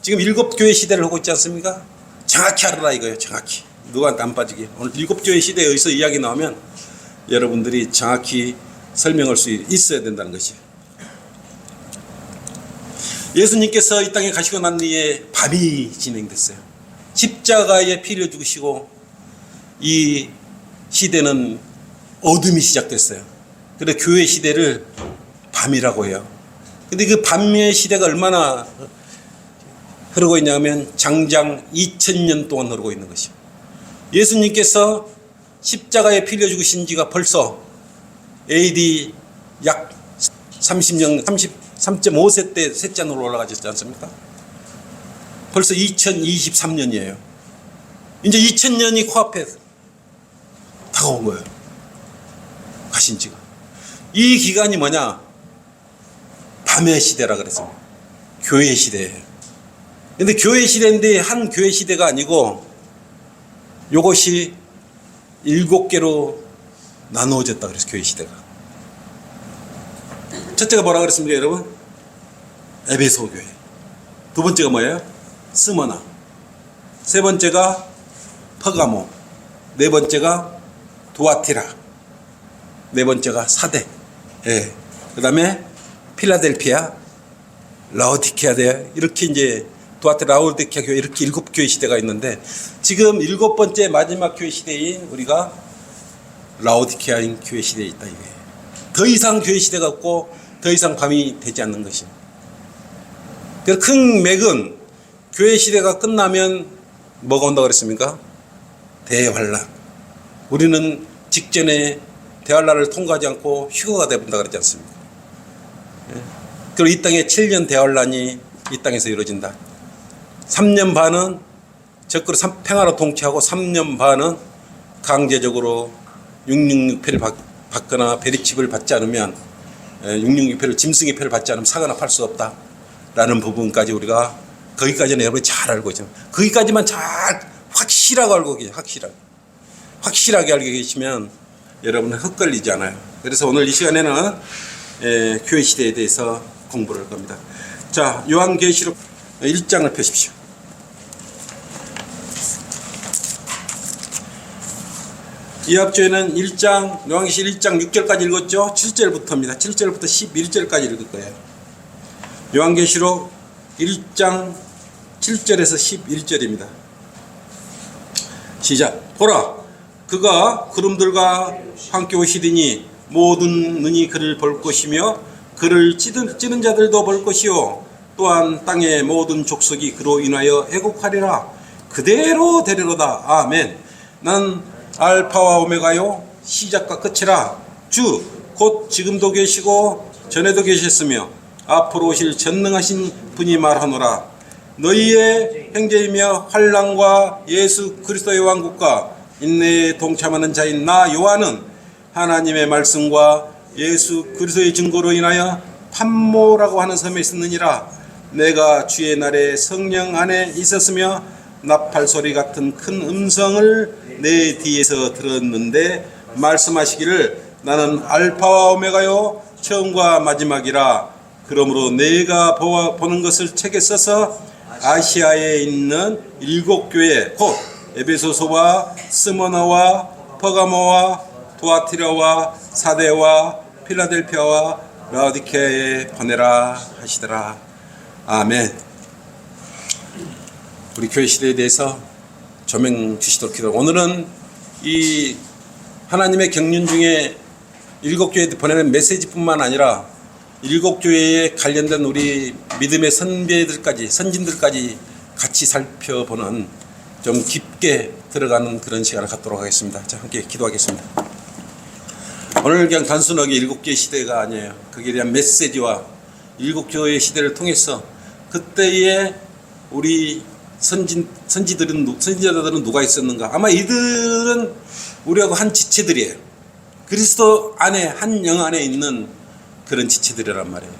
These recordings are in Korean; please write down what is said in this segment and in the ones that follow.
지금 일곱 교회 시대를 하고 있지 않습니까? 정확히 알아라 이거예요. 정확히. 누구한테 안 빠지게. 오늘 일곱 교회 시대에서 이야기 나오면 여러분들이 정확히 설명할 수 있어야 된다는 것이에요. 예수님께서 이 땅에 가시고 난 뒤에 밤이 진행됐어요. 십자가에 피를 죽으시고 이 시대는 어둠이 시작됐어요. 그래서 교회 시대를 밤이라고 해요. 근데 그 밤의 시대가 얼마나 흐르고 있냐면 장장 2000년 동안 흐르고 있는 것이요. 예수님께서 십자가에 피를 죽으신 지가 벌써 AD 약 30년, 33.5세 때 셋째 하늘로 올라가셨지 않습니까? 벌써 2023년이에요. 이제 2000년이 코앞에 다가온 거예요. 가신 지가. 이 기간이 뭐냐? 밤의 시대라 그랬습니다. 교회 시대예요. 근데 교회 시대인데 한 교회 시대가 아니고 요것이 7개로 나누어졌다 그래서 교회 시대가. 첫째가 뭐라 그랬습니까, 여러분? 에베소 교회. 두 번째가 뭐예요? 스머나. 세 번째가 퍼가모. 네 번째가 두아티라. 네 번째가 사대. 예. 그 다음에 필라델피아, 라오디케아 대 이렇게 이제 두아티라, 라오디케아 교회 이렇게 7교회 시대가 있는데 지금 7번째 마지막 교회 시대인 우리가 라오디케아인 교회 시대에 있다 이거예요. 더 이상 교회 시대가 없고 더 이상 밤이 되지 않는 것입니다. 그래서 큰 맥은 교회 시대가 끝나면 뭐가 온다고 그랬습니까? 대환란. 우리는 직전에 대환란을 통과하지 않고 휴거가 되어본다 그랬지 않습니까? 그리고 이 땅에 7년 대환란이 이 땅에서 이루어진다. 3년 반은 적그로 평화로 통치하고 3년 반은 강제적으로 666표를 받거나 베리칩을 받지 않으면 666표를 짐승의 표를 받지 않으면 사거나 팔 수 없다라는 부분까지 우리가 거기까지는 여러분이 잘 알고 있죠. 거기까지만 잘 확실하게 알고 계세요. 확실하게 알고 계시면 여러분은 헛걸리지 않아요. 그래서 오늘 이 시간에는 교회 시대에 대해서 공부를 할 겁니다. 자, 요한계시록 1장을 펴십시오. 이 앞주에는 1장, 요한계시록 1장 6절까지 읽었죠? 7절부터입니다. 7절부터 11절까지 읽을 거예요. 요한계시록 1장 7절에서 11절입니다. 시작. 보라, 그가 구름들과 함께 오시더니 모든 눈이 그를 볼 것이며 그를 찌는 자들도 볼 것이요 또한 땅의 모든 족속이 그로 인하여 애곡하리라. 그대로 되리로다. 아멘. 난 알파와 오메가요 시작과 끝이라. 주 곧 지금도 계시고 전에도 계셨으며 앞으로 오실 전능하신 분이 말하노라. 너희의 형제이며 환난과 예수 그리스도의 왕국과 인내에 동참하는 자인 나 요한은 하나님의 말씀과 예수 그리스도의 증거로 인하여 판모라고 하는 섬에 있었느니라. 내가 주의 날에 성령 안에 있었으며 나팔 소리 같은 큰 음성을 내 뒤에서 들었는데 말씀하시기를 나는 알파와 오메가요 처음과 마지막이라. 그러므로 내가 보는 것을 책에 써서 아시아에 있는 7교회 곧 에베소서와 스머나와 퍼가모와 두아티라와 사대와 필라델피아와 라오디케아에 보내라 하시더라. 아멘. 우리 교회 시대에 대해서 조명 주시도록 기도합니다. 오늘은 이 하나님의 경륜 중에 7교회에 보내는 메시지뿐만 아니라 7교회에 관련된 우리 믿음의 선배들까지 선진들까지 같이 살펴보는 좀 깊게 들어가는 그런 시간을 갖도록 하겠습니다. 자, 함께 기도하겠습니다. 오늘 그냥 단순하게 7교회 시대가 아니에요. 거기에 대한 메시지와 7교회 시대를 통해서 그때의 우리 선지자들은 누가 있었는가? 아마 이들은 우리하고 한 지체들이에요. 그리스도 안에 한 영 안에 있는 그런 지체들이란 말이에요.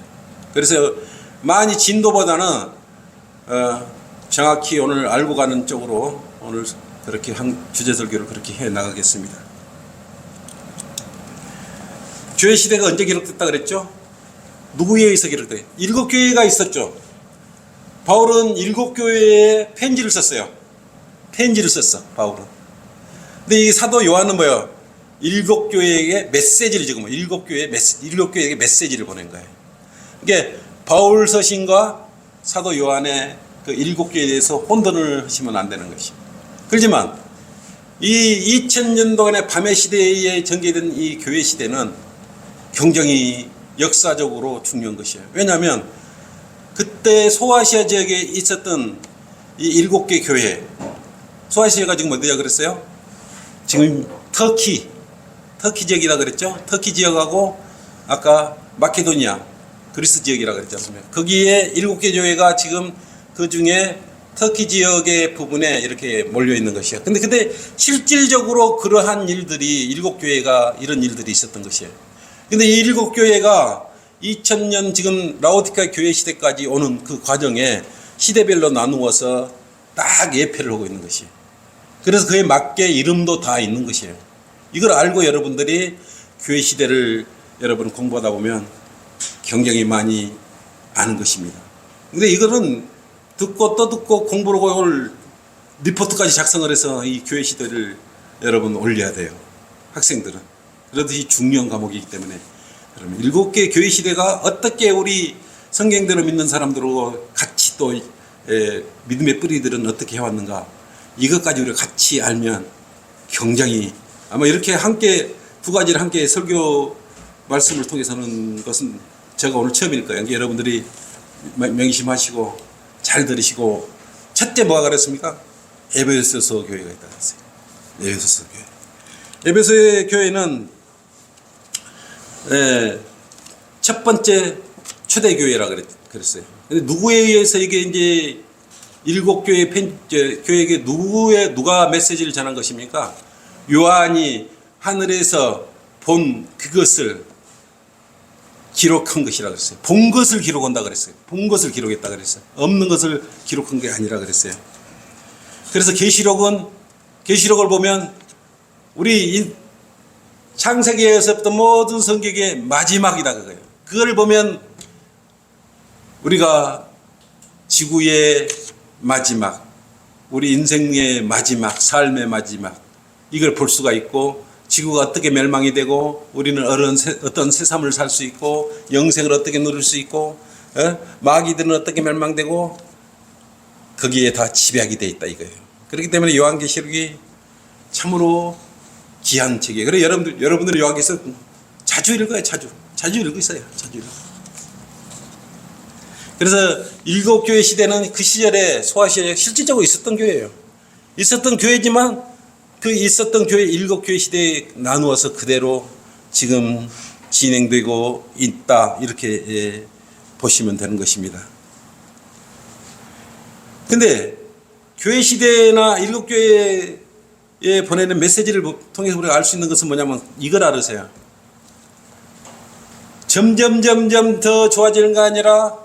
그래서 많이 진도보다는 정확히 오늘 알고 가는 쪽으로 오늘 그렇게 한 주제설교를 그렇게 해 나가겠습니다. 교회 시대가 언제 기록됐다 그랬죠? 누구에 의해서 기록돼요? 7교회가 있었죠. 바울은 일곱 교회에 편지를 썼어요. 편지를 썼어, 바울은. 근데 이 사도 요한은 뭐예요? 일곱 교회에게 메시지를 지금 일곱 교회에게 메시지를 보낸 거예요. 이게 바울 서신과 사도 요한의 그 일곱 교회에 대해서 혼돈을 하시면 안 되는 것이. 그렇지만 이 2000년 동안의 밤의 시대에 전개된 이 교회 시대는 굉장히 역사적으로 중요한 것이에요. 왜냐하면 그때 소아시아 지역에 있었던 이 일곱 개 교회, 소아시아가 지금 어디야 그랬어요? 지금 터키 지역이라 그랬죠. 터키 지역하고 아까 마케도니아 그리스 지역이라 그랬지 않습니까? 거기에 일곱 개 교회가 지금 그 중에 터키 지역의 부분에 이렇게 몰려 있는 것이에요. 근데 실질적으로 그러한 일들이 일곱 교회가 이런 일들이 있었던 것이에요. 근데 이 일곱 교회가 2000년 지금 라오디케아 교회 시대까지 오는 그 과정에 시대별로 나누어서 딱 예표를 하고 있는 것이에요. 그래서 그에 맞게 이름도 다 있는 것이에요. 이걸 알고 여러분들이 교회 시대를 여러분 공부하다 보면 굉장히 많이 아는 것입니다. 근데 이거는 듣고 또 듣고 공부를 하고 리포트까지 작성을 해서 이 교회 시대를 여러분 올려야 돼요. 학생들은. 그러듯이 중요한 과목이기 때문에 여러분 일곱 개 교회 시대가 어떻게 우리 성경대로 믿는 사람들하고 같이 또 믿음의 뿌리들은 어떻게 해왔는가 이것까지 우리가 같이 알면 굉장히 아마 이렇게 함께 두 가지를 함께 설교 말씀을 통해서 하는 것은 제가 오늘 처음일 거예요. 여러분들이 명심하시고 잘 들으시고 첫째 뭐가 그랬습니까? 에베소서 교회가 있다고 했어요. 에베소서 교회. 에베소의 교회는 첫 번째 초대교회라 그랬어요. 근데 누구에 의해서 이게 이제 일곱 교회에게 누가 메시지를 전한 것입니까? 요한이 하늘에서 본 그것을 기록한 것이라 그랬어요. 본 것을 기록한다 그랬어요. 본 것을 기록했다 그랬어요. 없는 것을 기록한 게 아니라 그랬어요. 그래서 계시록을 보면 우리 창세기에서부터 모든 성경의 마지막이다 그거예요. 그걸 보면 우리가 지구의 마지막, 우리 인생의 마지막, 삶의 마지막 이걸 볼 수가 있고 지구가 어떻게 멸망이 되고 우리는 어떤 새삼을 살 수 있고 영생을 어떻게 누릴 수 있고 마귀들은 어떻게 멸망되고 거기에 다 집약이 돼 있다 이거예요. 그렇기 때문에 요한계시록이 참으로 귀한 책이에요. 그래 여러분들은 요한계시록 자주 읽어요. 자주 읽고 있어요. 자주 읽어. 그래서 일곱 교회 시대는 그 시절에 소아시아에 실질적으로 있었던 교회예요. 있었던 교회지만 그 있었던 교회 일곱 교회 시대에 나누어서 그대로 지금 진행되고 있다 이렇게 보시면 되는 것입니다. 근데 교회 시대나 일곱 교회에 보내는 메시지를 통해서 우리가 알 수 있는 것은 뭐냐면 이걸 알으세요. 점점 더 좋아지는 거 아니라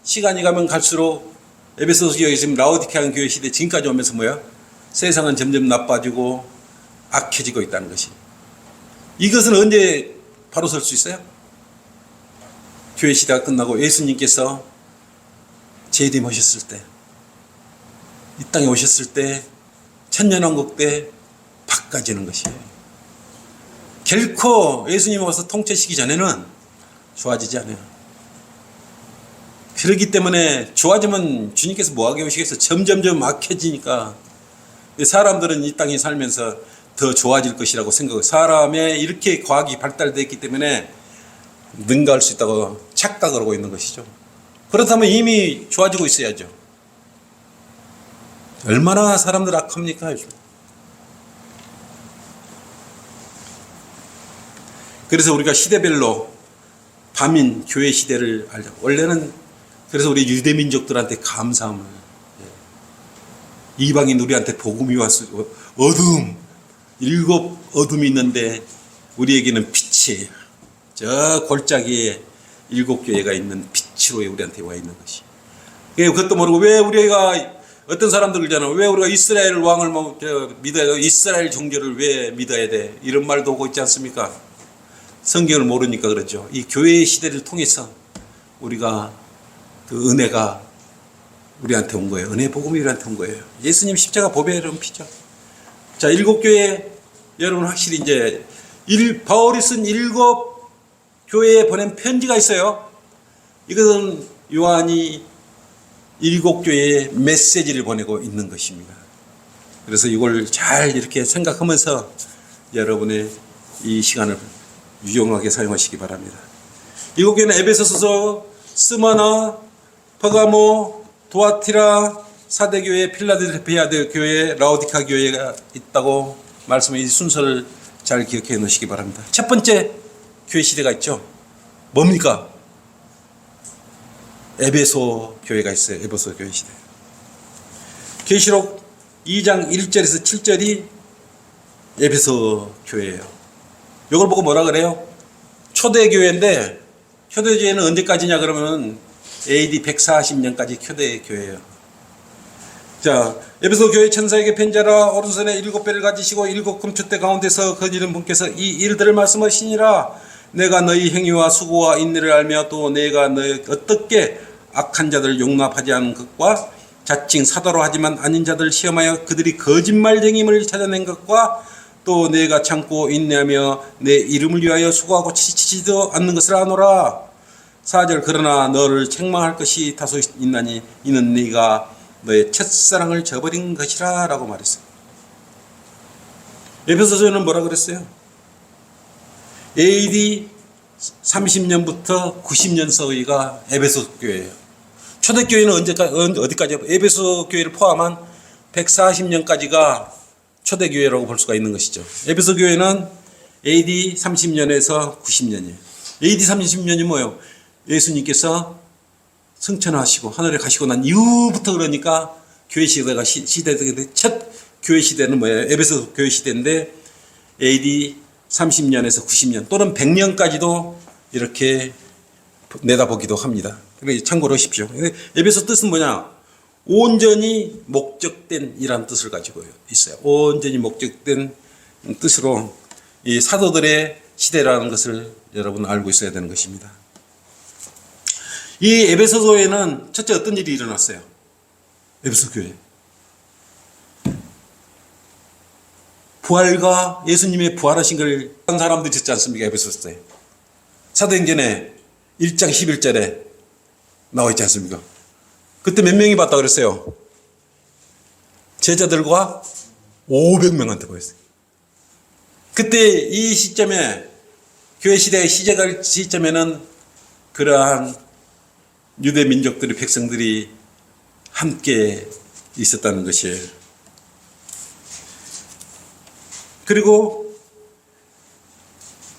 시간이 가면 갈수록 에베소서 교회 지금 라오디케아 교회 시대 지금까지 오면서 뭐야? 세상은 점점 나빠지고 악해지고 있다는 것이. 이것은 언제 바로 설 수 있어요? 교회 시대가 끝나고 예수님께서 재림하셨을 때, 이 땅에 오셨을 때, 천년왕국 때 바꿔지는 것이에요. 결코 예수님 와서 통치시기 전에는 좋아지지 않아요. 그렇기 때문에 좋아지면 주님께서 뭐하게 오시겠어요? 점점 악해지니까 사람들은 이 땅에 살면서 더 좋아질 것이라고 생각해요. 사람의 이렇게 과학이 발달되어 있기 때문에 능가할 수 있다고 착각을 하고 있는 것이죠. 그렇다면 이미 좋아지고 있어야죠. 얼마나 사람들 악합니까? 그래서 우리가 시대별로 밤인 교회 시대를 알자. 원래는 그래서 우리 유대민족들한테 감사함을 이방인 우리한테 복음이 왔어. 일곱 어둠이 있는데 우리에게는 빛이에요. 저 골짜기에 일곱 교회가 있는 빛으로 우리한테 와 있는 것이. 그것도 모르고 왜 우리가 어떤 사람들 그러잖아. 왜 우리가 이스라엘 왕을 믿어야 돼? 이스라엘 종교를 왜 믿어야 돼? 이런 말도 하고 있지 않습니까? 성경을 모르니까 그렇죠. 이 교회의 시대를 통해서 우리가 그 은혜가 우리한테 온 거예요. 은혜 복음이 우리한테 온 거예요. 예수님 십자가 보배를 옮피죠. 자, 일곱 교회 여러분 확실히 이제 바울이 쓴 일곱 교회에 보낸 편지가 있어요. 이것은 요한이 일곱 교회에 메시지를 보내고 있는 것입니다. 그래서 이걸 잘 이렇게 생각하면서 여러분의 이 시간을 유용하게 사용하시기 바랍니다. 일곱 교회는 에베소서, 스마나, 퍼가모, 도아티라, 사대교회, 필라델피아 교회, 라오디카 교회가 있다고 말씀의 이 순서를 잘 기억해 놓으시기 바랍니다. 첫 번째 교회 시대가 있죠. 뭡니까? 에베소 교회가 있어요. 에베소 교회 시대. 계시록 2장 1절에서 7절이 에베소 교회예요. 이걸 보고 뭐라 그래요? 초대교회인데, 초대교회는 언제까지냐 그러면 AD 140년까지 초대교회예요. 자, 에베소 교회 천사에게 편지하라. 오른손에 일곱 배를 가지시고 일곱 금촛대 가운데서 거니는 분께서 이 일들을 말씀하시니라. 내가 너희 행위와 수고와 인내를 알며 또 내가 너희 어떻게 악한 자들 용납하지 않은 것과 자칭 사도로 하지만 아닌 자들 시험하여 그들이 거짓말쟁임을 찾아낸 것과 또 내가 참고 인내하며 내 이름을 위하여 수고하고 지치지도 않는 것을 아노라. 4절 그러나 너를 책망할 것이 다소 있나니 이는 네가 너의 첫사랑을 저버린 것이라 라고 말했어요. 에베소서는 뭐라 그랬어요? AD 30년부터 90년 사이가 에베소 교회예요. 초대교회는 어디까지? 에베소 교회를 포함한 140년까지가 초대교회라고 볼 수가 있는 것이죠. 에베소 교회는 AD 30년에서 90년이에요. AD 30년이 뭐예요? 예수님께서 승천하시고 하늘에 가시고 난 이후부터 그러니까 교회 시대가 첫 교회 시대는 뭐예요? 에베소 교회 시대인데 AD 30년에서 90년 또는 100년까지도 이렇게 내다보기도 합니다. 그래서 참고로 하십시오. 에베소 뜻은 뭐냐? 온전히 목적된 이란 뜻을 가지고 있어요. 온전히 목적된 뜻으로 이 사도들의 시대라는 것을 여러분 알고 있어야 되는 것입니다. 이 에베소 교회는 첫째 어떤 일이 일어났어요? 에베소 교회. 부활과 예수님의 부활하신 걸 한 사람들이 있지 않습니까? 에베소서에. 사도행전에 1장 11절에 나와 있지 않습니까? 그때 몇 명이 봤다 그랬어요? 제자들과 500명한테 보였어요. 그때 이 시점에 교회 시대의 시작할 시점에는 그러한 유대 민족들의 백성들이 함께 있었다는 것이에요. 그리고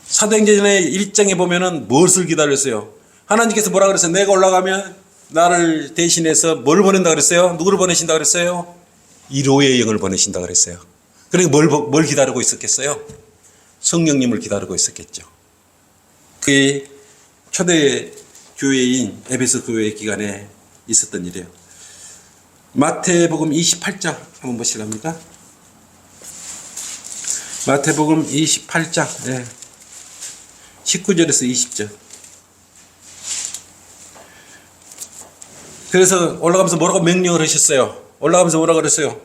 사도행전의 1장에 보면은 무엇을 기다렸어요? 하나님께서 뭐라 그랬어요? 내가 올라가면 나를 대신해서 뭘 보낸다 그랬어요? 누구를 보내신다 그랬어요? 이로의 영을 보내신다 그랬어요. 그러니까 뭘 기다리고 있었겠어요? 성령님을 기다리고 있었겠죠. 그게 초대 교회인 에베소 교회 기간에 있었던 일이에요. 마태복음 28장 한번 보실랍니까? 마태복음 28장 19절에서 20절. 그래서 올라가면서 뭐라고 명령을 하셨어요? 올라가면서 뭐라고 그랬어요?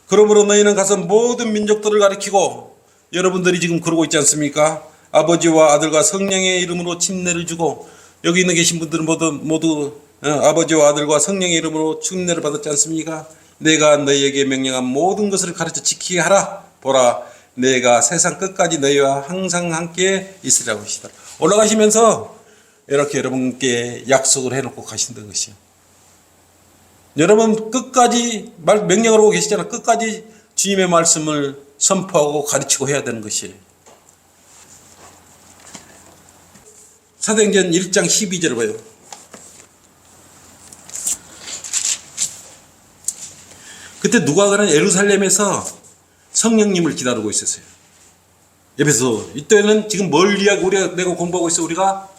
그러므로 너희는 가서 모든 민족들을 가리키고, 여러분들이 지금 그러고 있지 않습니까? 아버지와 아들과 성령의 이름으로 침례를 주고, 여기 있는 계신 분들은 모두 아버지와 아들과 성령의 이름으로 침례를 받았지 않습니까? 내가 너희에게 명령한 모든 것을 가르쳐 지키게 하라. 보라, 내가 세상 끝까지 너희와 항상 함께 있으라고 하시다. 올라가시면서 이렇게 여러분께 약속을 해놓고 가신다는 것이요. 여러분 끝까지 명령을 하고 계시잖아요. 끝까지 주님의 말씀을 선포하고 가르치고 해야 되는 것이에요. 사도행전 1장 12절을 봐요. 그때 누가는 예루살렘에서 성령님을 기다리고 있었어요. 에베소. 이때는 지금 뭘 이야기 내가 공부하고 있어? 우리가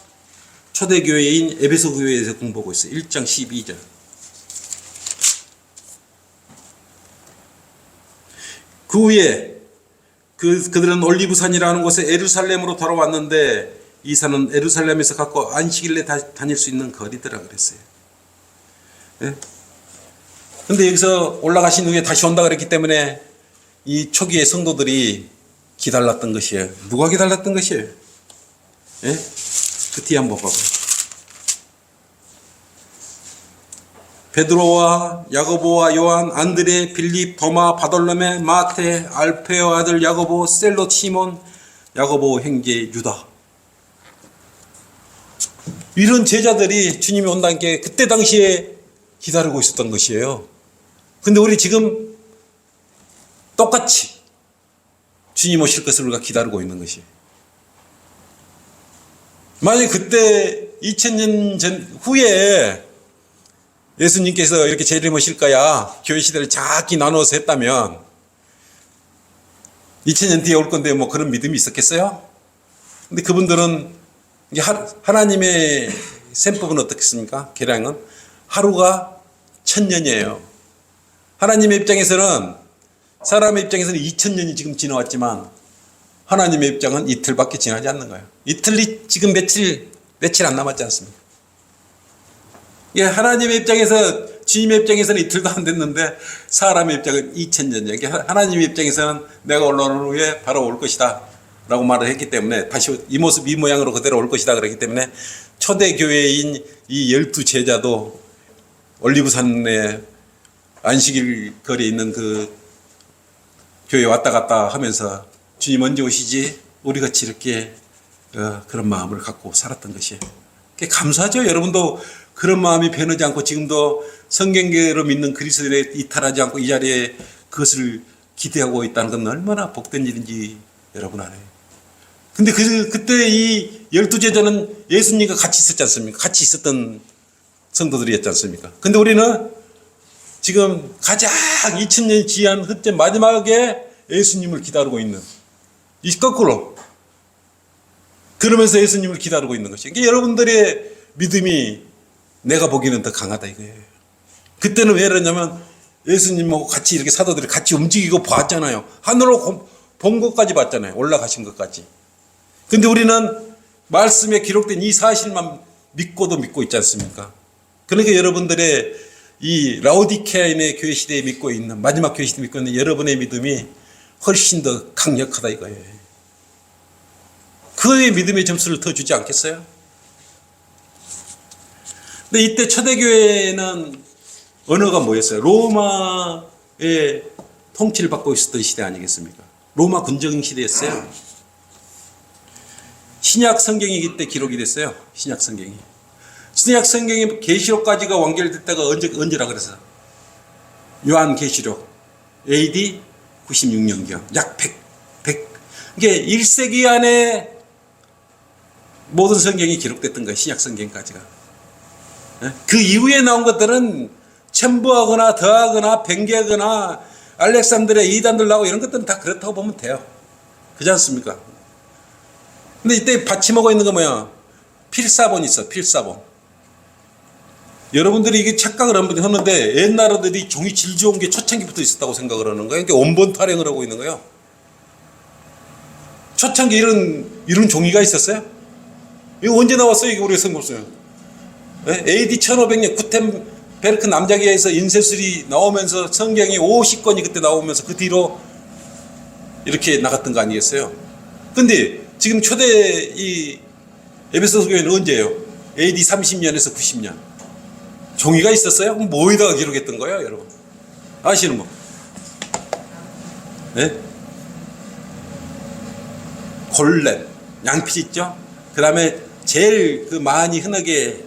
초대교회인 에베소 교회에서 공부하고 있어요. 1장 12절. 그 후에 그들은 올리브산이라는 곳에 예루살렘으로 돌아왔는데, 이 산은 예루살렘에서 갖고 안식일에 다닐 수 있는 거리더라 그랬어요. 네? 근데 여기서 올라가신 후에 다시 온다 그랬기 때문에 이 초기의 성도들이 기다렸던 것이에요. 누가 기다렸던 것이에요? 예? 그 뒤에 한번 봐봐요. 베드로와 야고보와 요한, 안드레, 빌립, 도마, 바돌로메, 마테, 알페오 아들 야고보, 셀롯, 시몬, 야고보 형제 유다. 이런 제자들이 주님이 온다는 게 그때 당시에 기다리고 있었던 것이에요. 근데 우리 지금 똑같이 주님 오실 것을 우리가 기다리고 있는 것이에요. 만약에 그때 2000년 전 후에 예수님께서 이렇게 재림 오실 거야, 교회 시대를 작게 나눠서 했다면 2000년 뒤에 올 건데 뭐 그런 믿음이 있었겠어요? 근데 그분들은 하나님의 셈법은 어떻겠습니까? 계량은 하루가 1000년이에요. 하나님의 입장에서는, 사람의 입장에서는 2000년이 지금 지나왔지만 하나님의 입장은 이틀밖에 지나지 않는 거예요. 이틀이 지금 며칠 안 남았지 않습니까? 예, 하나님의 입장에서, 주님의 입장에서는 이틀도 안 됐는데 사람의 입장은 2000년이에요. 하나님의 입장에서는 내가 올라오는 후에 바로 올 것이다 라고 말을 했기 때문에, 다시 이 모습 이 모양으로 그대로 올 것이다 그랬기 때문에 초대교회인 이 12제자도 올리브산에 안식일 거리에 있는 그 교회에 왔다 갔다 하면서 주님 언제 오시지? 우리 같이 이렇게 그런 마음을 갖고 살았던 것이에요. 감사하죠. 여러분도 그런 마음이 변하지 않고 지금도 성경계로 믿는 그리스도에 이탈하지 않고 이 자리에 그것을 기대하고 있다는 건 얼마나 복된 일인지 여러분 알아요. 근데 그때 이 12제자는 예수님과 같이 있었지 않습니까? 같이 있었던 성도들이었지 않습니까? 근데 우리는 지금 가장 2000년이 지난 그때 마지막에 예수님을 기다리고 있는, 이 거꾸로 그러면서 예수님을 기다리고 있는 것이에요. 그러니까 여러분들의 믿음이 내가 보기에는 더 강하다 이거예요. 그때는 왜 그러냐면 예수님하고 같이 이렇게 사도들이 같이 움직이고 봤잖아요. 하늘로 본 것까지 봤잖아요. 올라가신 것까지. 근데 우리는 말씀에 기록된 이 사실만 믿고도 믿고 있지 않습니까? 그러니까 여러분들의 이 라오디케아인의 교회 시대에 믿고 있는, 마지막 교회 시대에 믿고 있는 여러분의 믿음이 훨씬 더 강력하다 이거예요. 그의 믿음의 점수를 더 주지 않겠어요? 근데 이때 초대교회는 언어가 뭐였어요? 로마의 통치를 받고 있었던 시대 아니겠습니까? 로마 군정 시대였어요. 신약 성경이 이때 기록이 됐어요. 신약 성경이. 신약 성경이 계시록까지가 완결될 때가 언제라 그래서 요한 계시록 AD 96년경 약 100. 이게 1세기 안에 모든 성경이 기록됐던 거예요. 신약 성경까지가. 그 이후에 나온 것들은 첨부하거나 더하거나 변개하거나 알렉산드리아 이단들 나오고 이런 것들은 다 그렇다고 보면 돼요. 그렇지 않습니까? 근데 이때 받침하고 있는 거 뭐야? 필사본이 있어. 필사본. 여러분들이 이게 착각을 한번 하는데 옛날 애들이 종이 질 좋은 게 초창기부터 있었다고 생각을 하는 거예요. 그러니까 원본 타령을 하고 있는 거예요. 초창기 이런 종이가 있었어요? 이거 언제 나왔어요? 이게 우리가 생각했어요. AD 1500년 구텐베르크 남자기에서 인쇄술이 나오면서 성경이 50권이 그때 나오면서 그 뒤로 이렇게 나갔던 거 아니겠어요? 근데 지금 초대 이 에베소서 교회는 언제예요? AD 30년에서 90년. 종이가 있었어요? 그럼 뭐에다가 기록했던 거예요, 여러분? 아시는 거? 네? 골렘, 양피 있죠? 그 다음에 제일 그 많이 흔하게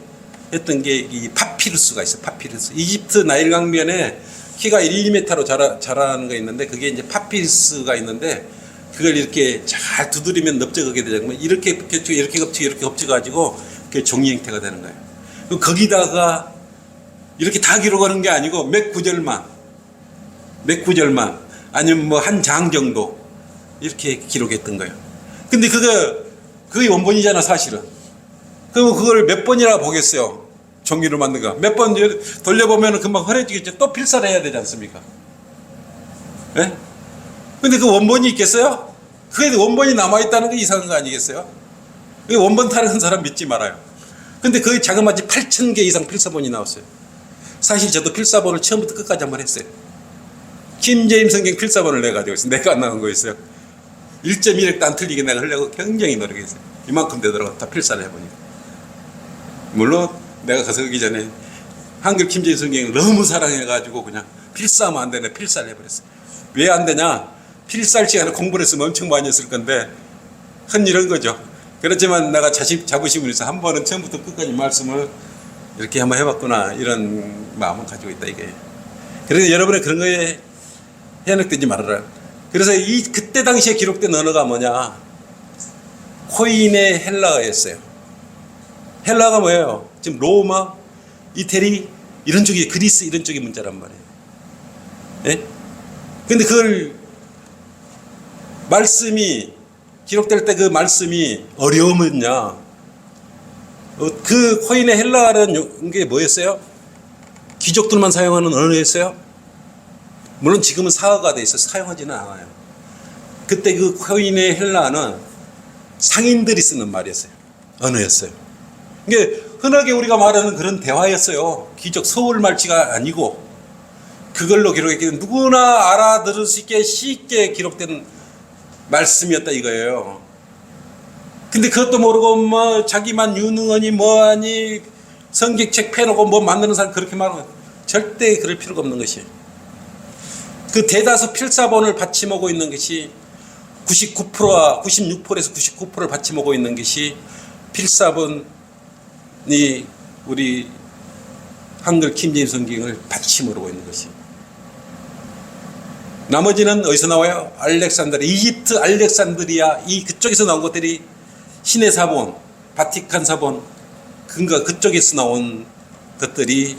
했던 게 이 파피루스가 있어요. 파피루스. 이집트 나일 강변에 키가 1m로 자라는 거 있는데 그게 이제 파피루스가 있는데 그걸 이렇게 잘 두드리면 넓적하게 되잖아요. 이렇게 겹치고 이렇게 겹쳐가지고 그게 종이 형태가 되는 거예요. 거기다가 이렇게 다 기록하는 게 아니고 몇 구절만 아니면 뭐 한 장 정도 이렇게 기록했던 거예요. 근데 그게 원본이잖아 사실은. 그럼 그걸 몇 번이나 보겠어요? 종이로 만든 거. 몇 번 돌려보면 금방 허해지겠죠. 또 필사를 해야 되지 않습니까? 예? 근데 그 원본이 있겠어요? 그게 원본이 남아있다는 게 이상한 거 아니겠어요? 원본 타령한 사람 믿지 말아요. 근데 거의 자그마치 8,000개 이상 필사본이 나왔어요. 사실 저도 필사본을 처음부터 끝까지 한번 했어요. 킴제임 성경 필사본을 내가 가지고 있어요. 내가 안 나온 거 있어요. 1.1획도 안 틀리게 내가 하려고 굉장히 노력했어요. 이만큼 되더라고. 다 필사를 해보니까. 물론 내가 가서 오기 전에 한글 킴제임 성경을 너무 사랑해가지고 그냥 필사하면 안 되네. 필사를 해버렸어요. 왜 안 되냐? 필사할 시간에 공부를 했으면 엄청 많이 했을 건데 흔일은 거죠. 그렇지만 내가 자부심을 해서 한 번은 처음부터 끝까지 말씀을 이렇게 한번 해봤구나 이런 마음을 가지고 있다 이게. 그래서 여러분의 그런 거에 현혹되지 말아라. 그래서 그때 당시에 기록된 언어가 뭐냐? 코인의 헬라어였어요. 헬라어가 뭐예요? 지금 로마, 이태리 이런 쪽이 그리스 이런 쪽의 문자란 말이에요. 예? 근데 그걸 말씀이 기록될 때 그 말씀이 어려우면요. 그 코인의 헬라어라는 게 뭐였어요? 귀족들만 사용하는 언어였어요? 물론 지금은 사어가 돼 있어서 사용하지는 않아요. 그때 그 코인의 헬라어는 상인들이 쓰는 말이었어요. 언어였어요. 이게 흔하게 우리가 말하는 그런 대화였어요. 귀족 서울 말치가 아니고 그걸로 기록했기 때문에 누구나 알아들을 수 있게 쉽게 기록된 말씀이었다 이거예요. 근데 그것도 모르고 뭐 자기만 유능하니 뭐하니 성경책 펴놓고 뭐 만드는 사람 그렇게 말하면 절대 그럴 필요가 없는 것이에요. 그 대다수 필사본을 받침하고 있는 것이 99%와 96%에서 99%를 받침하고 있는 것이 필사본이 우리 한글 킴제임 성경을 받침으로 하고 있는 것이에요. 나머지는 어디서 나와요? 알렉산드리아, 이집트 알렉산드리아 이 그쪽에서 나온 것들이 신의 사본, 바티칸 사본 그쪽에서 나온 것들이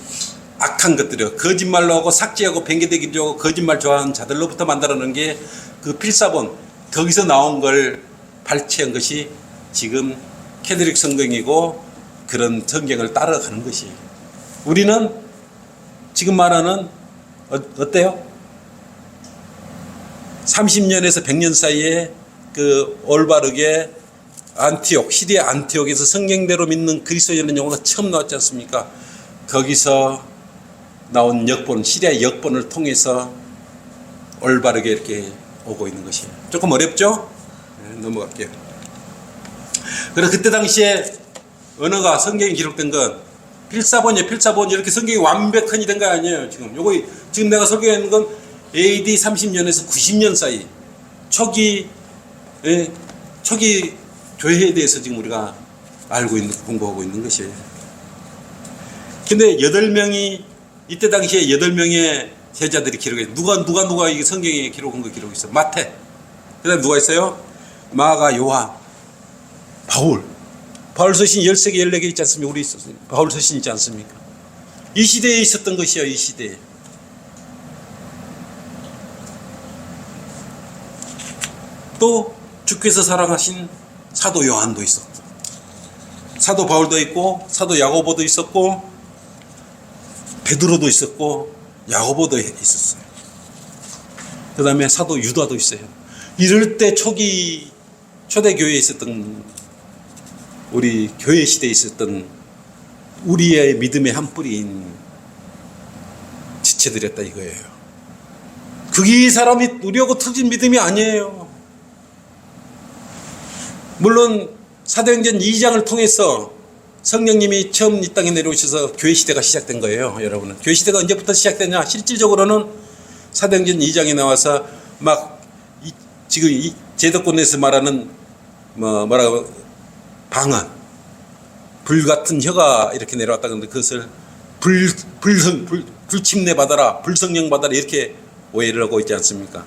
악한 것들이요. 거짓말로 하고 삭제하고 뱅개대기로 하고 거짓말 좋아하는 자들로부터 만들어낸 게 그 필사본 거기서 나온 걸 발췌한 것이 지금 캐톨릭 성경이고 그런 성경을 따라가는 것이에요. 우리는 지금 말하는 어때요? 30년에서 100년 사이에 그 올바르게 안티옥, 시리아 안티옥에서 성경대로 믿는 그리스도인이라는 용어가 처음 나왔지 않습니까? 거기서 나온 역본, 시리아 역본을 통해서 올바르게 이렇게 오고 있는 것이에요. 조금 어렵죠? 네, 넘어갈게요. 그래서 그때 당시에 언어가 성경에 기록된 건 필사본이에요. 필사본 이렇게 성경이 완벽하니 된 거 아니에요. 지금 내가 설교하는 건 AD 30년에서 90년 사이 초기 교회에 대해서 지금 우리가 알고 있는 공부하고 있는 것이에요. 근데 8명이 이때 당시에 8명의 제자들이 기록해 누가 이 성경에 기록한 거 기록했어. 마태. 그다음에 누가 있어요? 마가, 요한, 바울 서신 13개 14개 있지 않습니까? 우리 바울 서신 있지 않습니까? 이 시대에 있었던 것이요. 이 시대에. 또 주께서 사랑하신 사도 요한도 있었고 사도 바울도 있고 사도 야고보도 있었고 베드로도 있었고 야고보도 있었어요. 그 다음에 사도 유다도 있어요. 이럴 때 초대교회에 있었던 우리 교회 시대에 있었던 우리의 믿음의 한 뿌리인 지체들이었다 이거예요. 그게 이 사람이 우리하고 틀린 믿음이 아니에요. 물론 사도행전 2장을 통해서 성령님이 처음 이 땅에 내려오셔서 교회 시대가 시작된 거예요. 여러분은 교회 시대가 언제부터 시작됐냐? 실질적으로는 사도행전 2장에 나와서 막 지금 이 제도권에서 말하는 뭐라고 방언 불같은 혀가 이렇게 내려왔다 그러는데 그것을 불침례 받아라 불성령 받아라 이렇게 오해를 하고 있지 않습니까?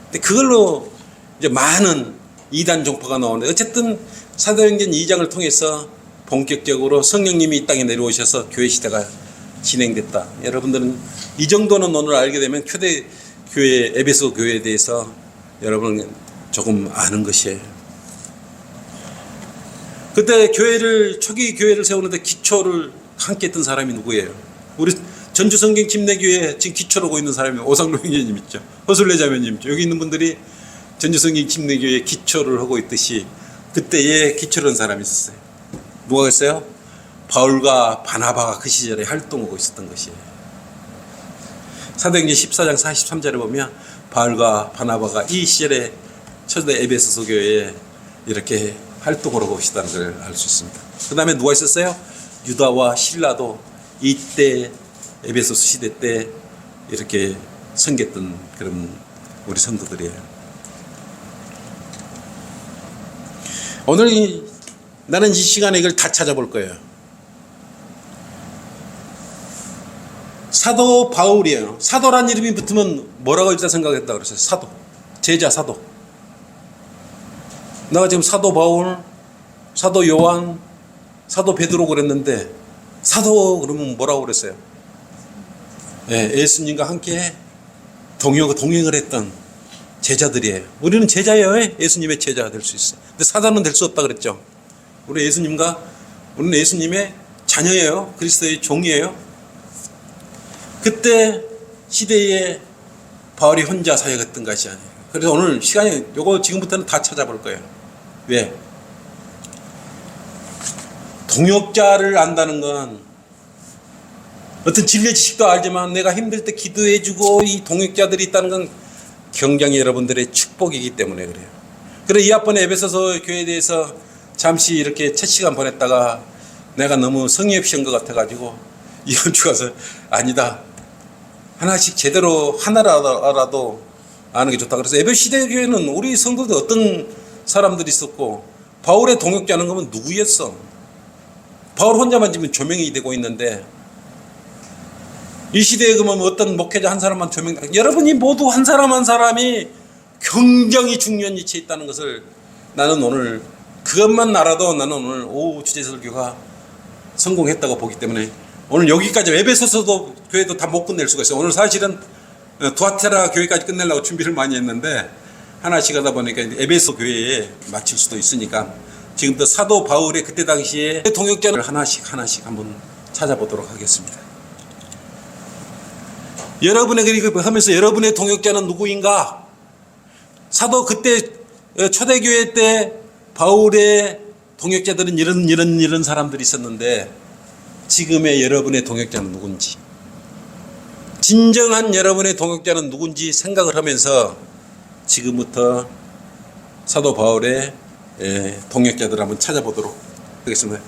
근데 그걸로 이제 많은 이단 종파가 나오는데 어쨌든 사도행전 2장을 통해서 본격적으로 성령님이 이 땅에 내려오셔서 교회 시대가 진행됐다. 여러분들은 이 정도는 오늘 알게 되면 초대교회 에베소 교회에 대해서 여러분은 조금 아는 것이에요. 그때 초기 교회를 세우는데 기초를 함께 했던 사람이 누구예요? 우리 전주성경 침례교회 지금 기초로 하고 있는 사람이 오상로 형제님 있죠. 허술래 자매님 있죠. 여기 있는 분들이 전주성경 침례교회 기초를 하고 있듯이 그때에 기초를 한 사람이 있었어요. 누가 있어요? 바울과 바나바가 그 시절에 활동하고 있었던 것이에요. 사도행전 14장 43절에 보면 바울과 바나바가 이 시절에 초대 에베소서 교회에 이렇게 활동을 하고 계시다는 걸 알 수 있습니다. 그 다음에 누가 있었어요? 유다와 실라도 이때 에베소서 시대 때 이렇게 섬겼던 그런 우리 성도들이에요. 오늘 나는 이 시간에 이걸 다 찾아볼 거예요. 사도 바울이에요. 사도란 이름이 붙으면 뭐라고 일단 생각했다 그랬어요. 사도, 제자 사도. 내가 지금 사도 바울, 사도 요한, 사도 베드로 그랬는데 사도 그러면 뭐라고 그랬어요? 예, 예수님과 함께 동행을 했던 제자들이에요. 우리는 제자예요. 예수님의 제자가 될 수 있어요. 근데 사도는 될 수 없다 그랬죠. 우리는 예수님의 자녀예요. 그리스도의 종이에요. 그때 시대에 바울이 혼자 사역했던 것이 아니에요. 그래서 오늘 시간이 요거 지금부터는 다 찾아볼 거예요. 왜? 동역자를 안다는 건 어떤 진리 지식도 알지만 내가 힘들 때 기도해주고 이 동역자들이 있다는 건 굉장히 여러분들의 축복이기 때문에 그래요. 그래서 이 앞번에 에베소서 교회에 대해서 잠시 이렇게 첫 시간 보냈다가 내가 너무 성의 없이 한 것 같아가지고 이번 주 가서 아니다. 하나씩 제대로 하나라도 아는 게 좋다. 그래서 에베소 시대 교회는 우리 성도들 어떤 사람들이 있었고 바울의 동역자는 그러면 누구였어? 바울 혼자만 지금 조명이 되고 있는데 이 시대에 그러면 어떤 목회자 한 사람만 조명, 여러분이 모두 한 사람 한 사람이 굉장히 중요한 위치에 있다는 것을 나는 오늘 그것만 알아도 나는 오늘 오후 주제설교가 성공했다고 보기 때문에 오늘 여기까지 에베소서도 교회도 다 못 끝낼 수가 있어요. 오늘 사실은 두아테라 교회까지 끝내려고 준비를 많이 했는데 하나씩 하다 보니까 에베소 교회에 맞출 수도 있으니까 지금부터 사도 바울의 그때 당시에 동역자를 하나씩 한번 찾아보도록 하겠습니다. 여러분의 그리고 하면서 여러분의 동역자는 누구인가? 사도 그때 초대교회 때 바울의 동역자들은 이런 사람들이 있었는데 지금의 여러분의 동역자는 누군지, 진정한 여러분의 동역자는 누군지 생각을 하면서 지금부터 사도 바울의 동역자들을 한번 찾아보도록 하겠습니다.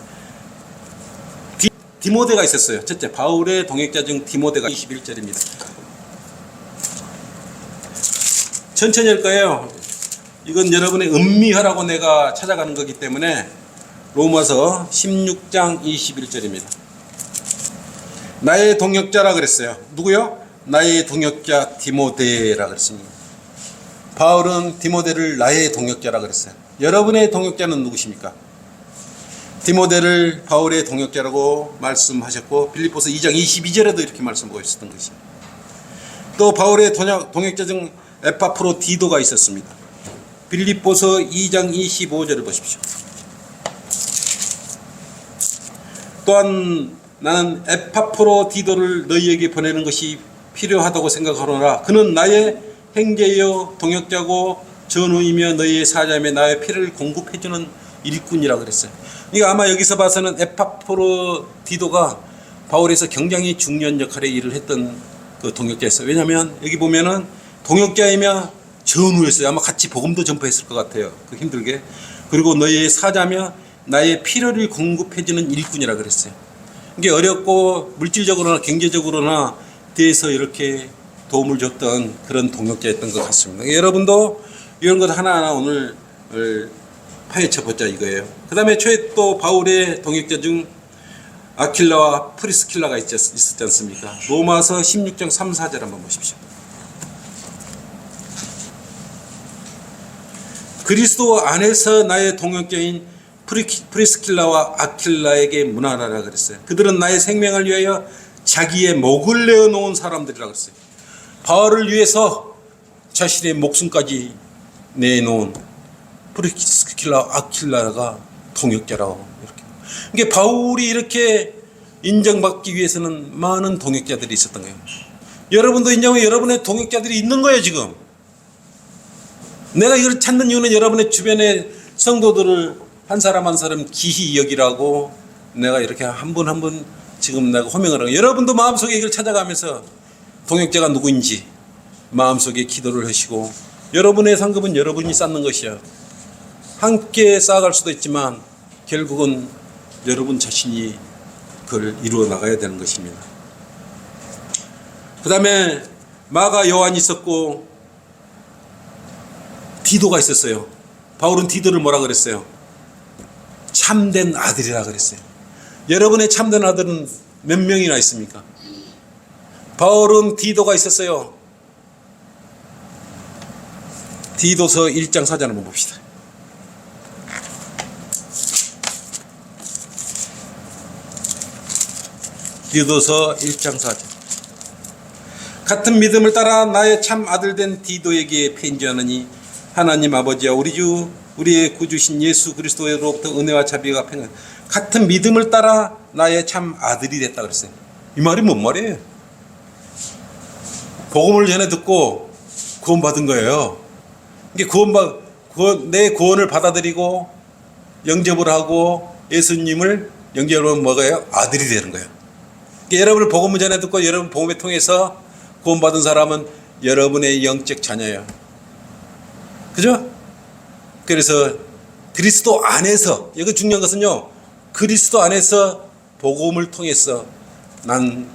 디모데가 있었어요. 첫째, 바울의 동역자 중 디모데가 21절입니다. 천천히 할 거예요. 이건 여러분의 음미하라고 내가 찾아가는 거기 때문에 로마서 16장 21절입니다. 나의 동역자라 그랬어요. 누구요? 나의 동역자 디모데라 그랬습니다. 바울은 디모데를 나의 동역자라 그랬어요. 여러분의 동역자는 누구십니까? 디모데를 바울의 동역자라고 말씀하셨고 빌립보서 2장 22절에도 이렇게 말씀하고 있었던 것입니다. 또 바울의 동역자 중 에파프로디도가 있었습니다. 빌립보서 2장 25절을 보십시오. 또한 나는 에파프로디도를 너희에게 보내는 것이 필요하다고 생각하노라. 그는 나의 형제여 동역자고 전우이며 너희의 사자며 나의 피를 공급해주는 일꾼이라 그랬어요. 그러니까 아마 여기서 봐서는 에파프로디도가 바울에서 굉장히 중요한 역할의 일을 했던 그 동역자였어요. 왜냐하면 여기 보면은 동역자이며 전우였어요. 아마 같이 복음도 전파했을 것 같아요. 그 힘들게. 그리고 너희의 사자며 나의 필요를 공급해주는 일꾼이라 그랬어요. 이게 어렵고 물질적으로나 경제적으로나 대해서 이렇게 도움을 줬던 그런 동역자였던 것 같습니다. 여러분도 이런 것 하나하나 오늘 파헤쳐 보자 이거예요. 그 다음에 초에 또 바울의 동역자 중 아킬라와 프리스킬라가 있었지 않습니까? 로마서 16장 3, 4절 한번 보십시오. 그리스도 안에서 나의 동역자인 프리스킬라와 아킬라에게 문안하라 그랬어요. 그들은 나의 생명을 위하여 자기의 목을 내어놓은 사람들이라고 했어요. 바울을 위해서 자신의 목숨까지 내놓은 프리스킬라 아킬라가 동역자라고 이렇게. 그러니까 바울이 이렇게 인정받기 위해서는 많은 동역자들이 있었던 거예요. 여러분도 인정해. 여러분의 동역자들이 있는 거예요 지금. 내가 이걸 찾는 이유는 여러분의 주변의 성도들을 한 사람 한 사람 기히 여기라고 내가 이렇게 한 분 한 분 지금 내가 호명을 하고 여러분도 마음속에 이걸 찾아가면서 동역자가 누구인지 마음속에 기도를 하시고, 여러분의 상급은 여러분이 쌓는 것이야. 함께 쌓아갈 수도 있지만 결국은 여러분 자신이 그걸 이루어 나가야 되는 것입니다. 그 다음에 마가 요한이 있었고 디도가 있었어요. 바울은 디도를 뭐라 그랬어요? 참된 아들이라 그랬어요. 여러분의 참된 아들은 몇 명이나 있습니까? 바울은 디도가 있었어요. 디도서 1장 4절 한번 봅시다. 디도서 1장 4절. 같은 믿음을 따라 나의 참 아들된 디도에게 편지하느니 하나님 아버지와 우리의 구주신 예수 그리스도로부터 은혜와 자비가 평안. 같은 믿음을 따라 나의 참 아들이 됐다 그랬어요. 이 말이 뭔 말이에요? 복음을 전해 듣고 구원받은 거예요. 이게 내 구원을 받아들이고 영접을 하고 예수님을 영접하면 뭐가요? 아들이 되는 거예요. 여러분을 복음을 전해 듣고 여러분 복음을 통해서 구원받은 사람은 여러분의 영적 자녀예요. 그죠? 그래서 그리스도 안에서, 이거 중요한 것은요, 그리스도 안에서 복음을 통해서 난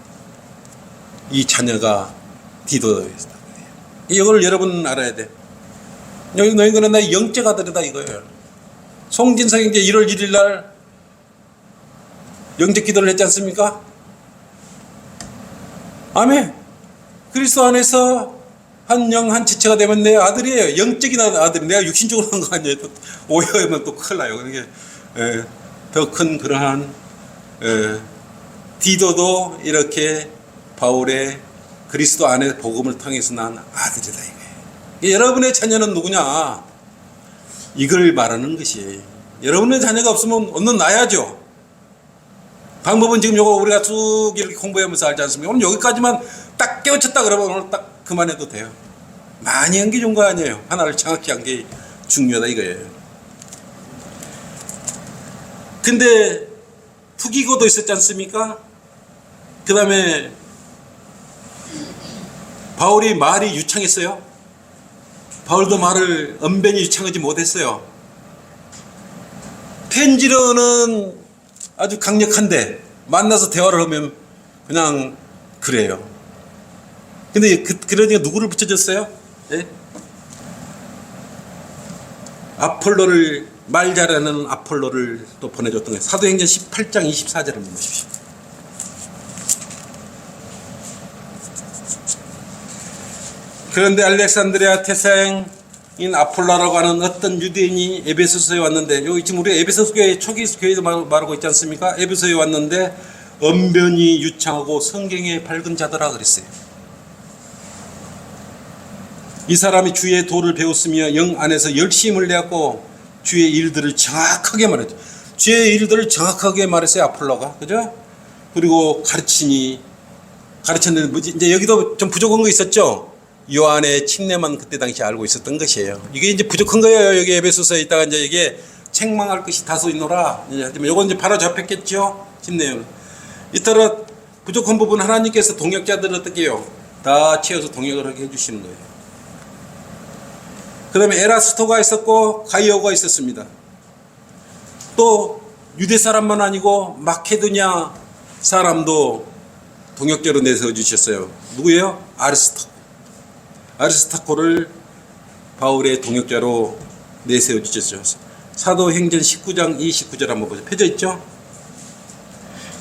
이 자녀가 디도였다. 이걸 여러분 알아야 돼. 너희는 나의 영적 아들이다 이거예요. 송진성이 이제 1월 1일 날 영적 기도를 했지 않습니까? 아멘. 그리스도 안에서 한 영 한 지체가 되면 내 아들이에요. 영적인 아들. 내가 육신적으로 한 거 아니에요. 또 오해하면 또 큰일 나요. 그러니까 더 큰 그러한 디도도 이렇게 바울의 그리스도 안에 복음을 통해서 난 아들이다 이거예요. 여러분의 자녀는 누구냐? 이걸 말하는 것이. 여러분의 자녀가 없으면 없는 나야죠. 방법은 지금 요거 우리가 쭉 이렇게 공부하면서 알지 않습니까? 오늘 여기까지만 딱 깨우쳤다 그러면 오늘 딱 그만해도 돼요. 많이 한 게 좋은 거 아니에요. 하나를 정확히 한 게 중요하다 이거예요. 근데 투기고도 있었지 않습니까? 그 다음에 바울이 말이 유창했어요. 바울도 말을 언변히 유창하지 못했어요. 편지로는 아주 강력한데 만나서 대화를 하면 그냥 그래요. 근데 그러니까 누구를 붙여줬어요? 예? 아폴로를, 말 잘하는 아폴로를 또 보내줬던 거예요. 사도행전 18장 24절을 한번 보십시오. 그런데 알렉산드리아 태생인 아폴로라고 하는 어떤 유대인이 에베소서에 왔는데, 여기 지금 우리 에베소 교회 초기 교회도 말하고 있지 않습니까? 에베소에 왔는데 언변이 유창하고 성경에 밝은 자더라 그랬어요. 이 사람이 주의 도를 배웠으며 영 안에서 열심을 내었고 주의 일들을 정확하게 말했죠. 주의 일들을 정확하게 말했어요, 아폴로가. 그죠? 그리고 가르쳤는데 뭐지? 이제 여기도 좀 부족한 거 있었죠? 요한의 침례만 그때 당시 알고 있었던 것이에요. 이게 이제 부족한 거예요. 여기 에베소서에 있다가 이제 이게 책망할 것이 다소 있노라. 하지만 요건 이제 바로 잡혔겠죠? 침례는. 이따라 부족한 부분 하나님께서 동역자들을 어떻게 해요? 다 채워서 동역을 하게 해주시는 거예요. 그 다음에 에라스토가 있었고 가이오가 있었습니다. 또 유대 사람만 아니고 마케도냐 사람도 동역자로 내세워 주셨어요. 누구예요? 아리스타코를 바울의 동역자로 내세워 주셨죠. 사도행전 19장 29절 한번 보세요. 펴져 있죠?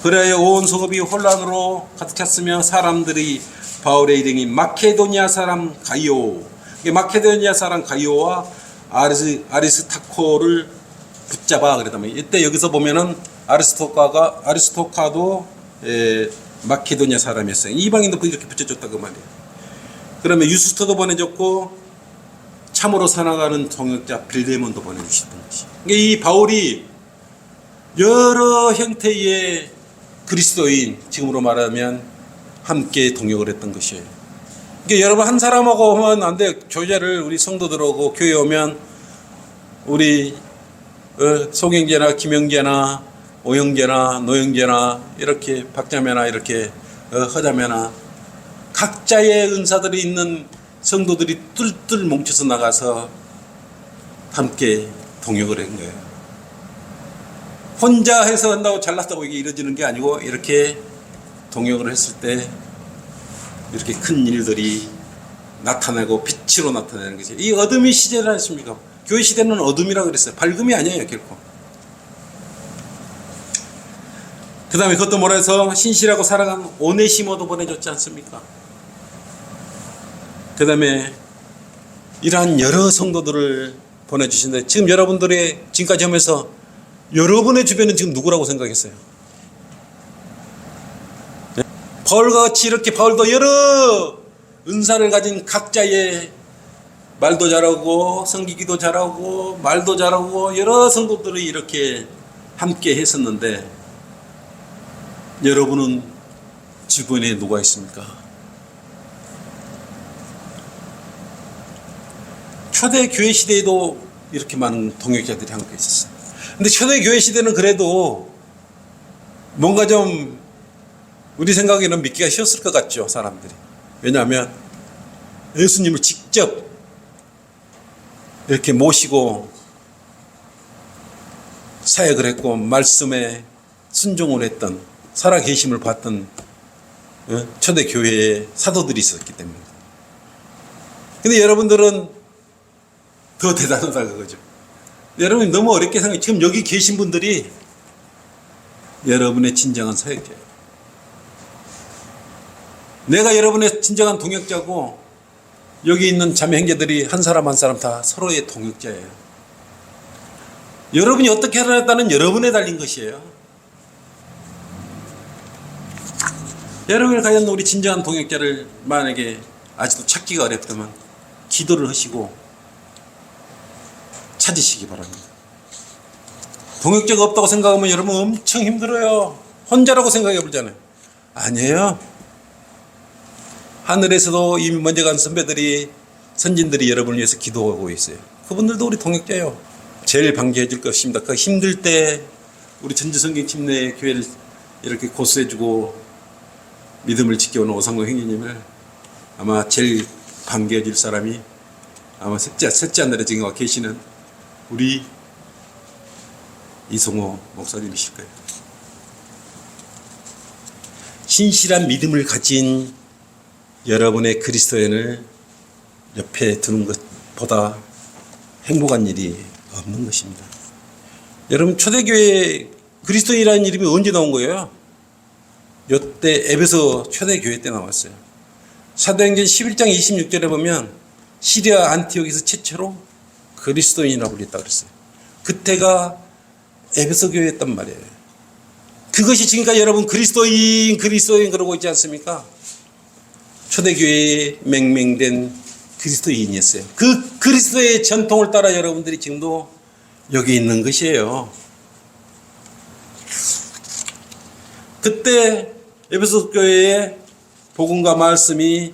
그래야 온 성읍이 혼란으로 가득 찼으며 사람들이 바울의 이름인 마케도니아 사람 가이오, 마케도니아 사람 가이오와 아리스타코를 붙잡아 그랬다면, 이때 여기서 보면은 아리스토카도 마케도니아 사람이었어요. 이방인도 이렇게 붙여줬다고 말이에요. 그러면 유스토도 보내줬고 참으로 살아가는 동역자 빌레몬도 보내주셨던 것이. 이 바울이 여러 형태의 그리스도인, 지금으로 말하면 함께 동역을 했던 것이에요. 그러니까 여러분 한 사람하고 하면 안 돼요. 교제를 우리 성도들하고 교회 오면 우리 송영재나 김영재나 오영재나 노영재나 이렇게 박자매나 이렇게 허자매나 각자의 은사들이 있는 성도들이 뚫뚫 뭉쳐서 나가서 함께 동역을 한 거예요. 혼자 해서 한다고 잘났다고 이게 이루어지는 게 아니고 이렇게 동역을 했을 때 이렇게 큰 일들이 나타나고 빛으로 나타나는 거죠. 이 어둠이 시제를 했습니까? 교회 시대는 어둠이라고 그랬어요. 밝음이 아니에요, 결코. 그 다음에 그것도 뭐라 해서 신실하고 사랑하는 오네시모도 보내줬지 않습니까? 그 다음에 이러한 여러 성도들을 보내주신데 지금 여러분들의 지금까지 하면서 여러분의 주변은 지금 누구라고 생각했어요? 네? 바울과 같이 이렇게 바울도 여러 은사를 가진 각자의 말도 잘하고 섬기기도 잘하고 말도 잘하고 여러 성도들이 이렇게 함께 했었는데 여러분은 주변에 누가 있습니까? 초대 교회 시대에도 이렇게 많은 동역자들이 함께 있었어요. 근데 초대 교회 시대는 그래도 뭔가 좀 우리 생각에는 믿기가 쉬웠을 것 같죠, 사람들이. 왜냐하면 예수님을 직접 이렇게 모시고 사역을 했고 말씀에 순종을 했던 살아계심을 봤던 초대 교회에 사도들이 있었기 때문에. 근데 여러분들은 더 대단하다 그거죠. 여러분이 너무 어렵게 생각해요. 지금 여기 계신 분들이 여러분의 진정한 사역자예요. 내가 여러분의 진정한 동역자고 여기 있는 자매 형제들이 한 사람 한 사람 다 서로의 동역자예요. 여러분이 어떻게 하려다는 여러분에 달린 것이에요. 여러분이 과연 우리 진정한 동역자를 만약에 아직도 찾기가 어렵다면 기도를 하시고 찾으시기 바랍니다. 동역자가 없다고 생각하면 여러분 엄청 힘들어요. 혼자라고 생각해 보잖아요. 아니에요. 하늘에서도 이미 먼저 간 선배들이 선진들이 여러분을 위해서 기도하고 있어요. 그분들도 우리 동역자예요. 제일 반겨해 줄 것입니다. 그 힘들 때 우리 전지성경 침례 교회를 이렇게 고수해주고 믿음을 지켜오는 오상도 형제님을 아마 제일 반겨해 줄 사람이 아마 셋째 하늘에 지금 와 계시는 우리 이성호 목사님이실 거예요. 신실한 믿음을 가진 여러분의 그리스도인을 옆에 두는 것보다 행복한 일이 없는 것입니다. 여러분 초대교회 그리스도인이라는 이름이 언제 나온 거예요? 이때 에베소 초대교회 때 나왔어요. 사도행전 11장 26절에 보면 시리아 안티옥에서 최초로 그리스도인이라고 불렸다고 그랬어요. 그때가 에베소 교회였단 말이에요. 그것이 지금까지 여러분 그리스도인 그러고 있지 않습니까? 초대교회에 맹맹된 그리스도인이었어요. 그 그리스도의 전통을 따라 여러분들이 지금도 여기 있는 것이에요. 그때 에베소 교회의 복음과 말씀이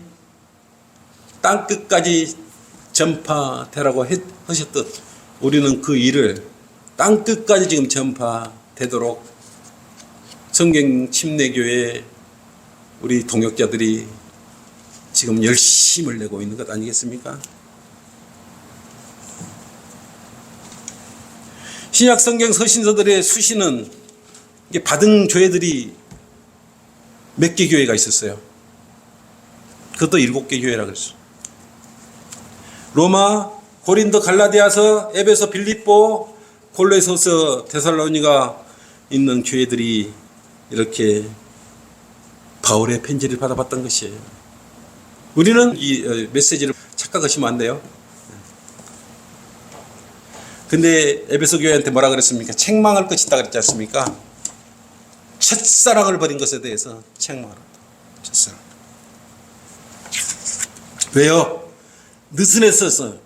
땅끝까지 전파되라고 하셨듯 우리는 그 일을 땅끝까지 지금 전파되도록 성경 침례교회 우리 동역자들이 지금 열심을 내고 있는 것 아니겠습니까? 신약 성경 서신서들의 수시는 이게 받은 교회들이 몇 개 교회가 있었어요. 그것도 7개 교회라고 그랬어요. 로마, 고린도, 갈라디아서, 에베소, 빌립보, 골로새서, 데살로니가 있는 교회들이 이렇게 바울의 편지를 받아봤던 것이에요. 우리는 이 메시지를 착각하시면 안 돼요. 근데 에베소 교회한테 뭐라 그랬습니까? 책망할 것이 있다 그랬지 않습니까? 첫사랑을 버린 것에 대해서 책망을 한다. 첫사랑. 왜요? 느슨했었어요.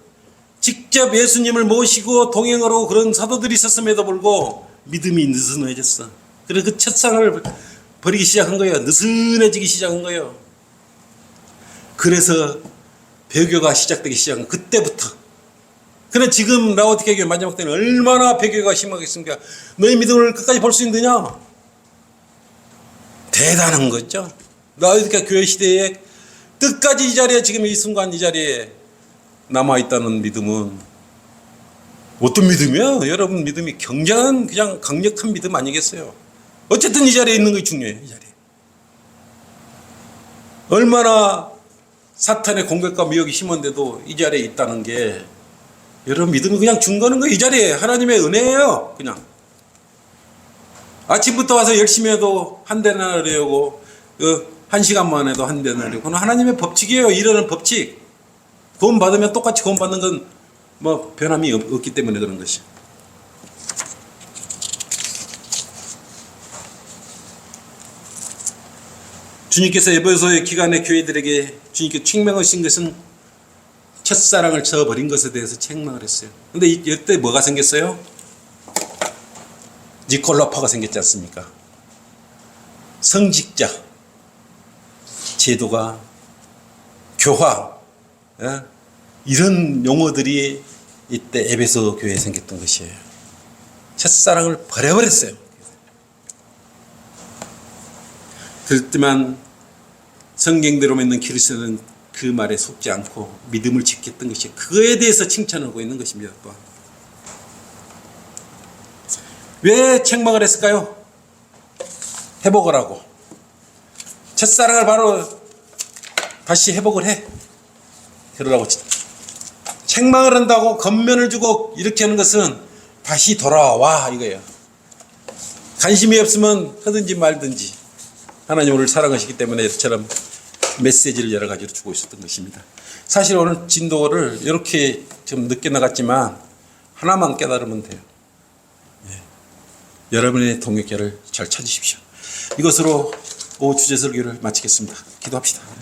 직접 예수님을 모시고 동행하고 그런 사도들이 있었음에도 불구하고 믿음이 느슨해졌어. 그래서 그 첫사랑을 버리기 시작한 거예요. 느슨해지기 시작한 거예요. 그래서 배교가 시작되기 시작한 그때부터. 그래 지금 라오디게아 교회 마지막 때는 얼마나 배교가 심하겠습니까? 너희 믿음을 끝까지 볼 수 있느냐? 대단한 거죠. 라오디게아 교회 시대에 끝까지 이 자리에 지금 이 순간 이 자리에 남아있다는 믿음은 어떤 믿음이야? 여러분 믿음이 굉장한 그냥 강력한 믿음 아니겠어요? 어쨌든 이 자리에 있는 것이 중요해요. 이 자리에. 얼마나 사탄의 공격과 미혹이 심한데도 이 자리에 있다는 게 여러분 믿음이 그냥 준 거는 이 자리에 하나님의 은혜예요. 그냥 아침부터 와서 열심히 해도 한 대나 하려고 한 시간만 해도 한 대나 하려고 그건 하나님의 법칙이에요. 이러는 법칙. 구원 받으면 똑같이 구원 받는 건 뭐 변함이 없기 때문에 그런 것이. 주님께서 에베소의 기간의 교회들에게 주님께 책망하신 것은 첫사랑을 저버린 것에 대해서 책망을 했어요. 근데 이때 뭐가 생겼어요? 니콜라파가 생겼지 않습니까? 성직자, 제도가, 교화, 이런 용어들이 이때 에베소 교회에 생겼던 것이에요. 첫사랑을 버려버렸어요. 그렇지만 성경대로 믿는 그리스도는 그 말에 속지 않고 믿음을 지켰던 것이 그거에 대해서 칭찬하고 있는 것입니다. 또한 왜 책망을 했을까요? 회복을 하고 첫사랑을 바로 다시 회복을 해. 그러라고 책망을 한다고 겉면을 주고 이렇게 하는 것은 다시 돌아와 이거예요. 관심이 없으면 하든지 말든지 하나님 우리를 사랑하시기 때문에 이처럼 메시지를 여러 가지로 주고 있었던 것입니다. 사실 오늘 진도를 이렇게 좀 늦게 나갔지만 하나만 깨달으면 돼요. 여러분의 동역자를 잘 찾으십시오. 이것으로 오후 주제설교를 마치겠습니다. 기도합시다.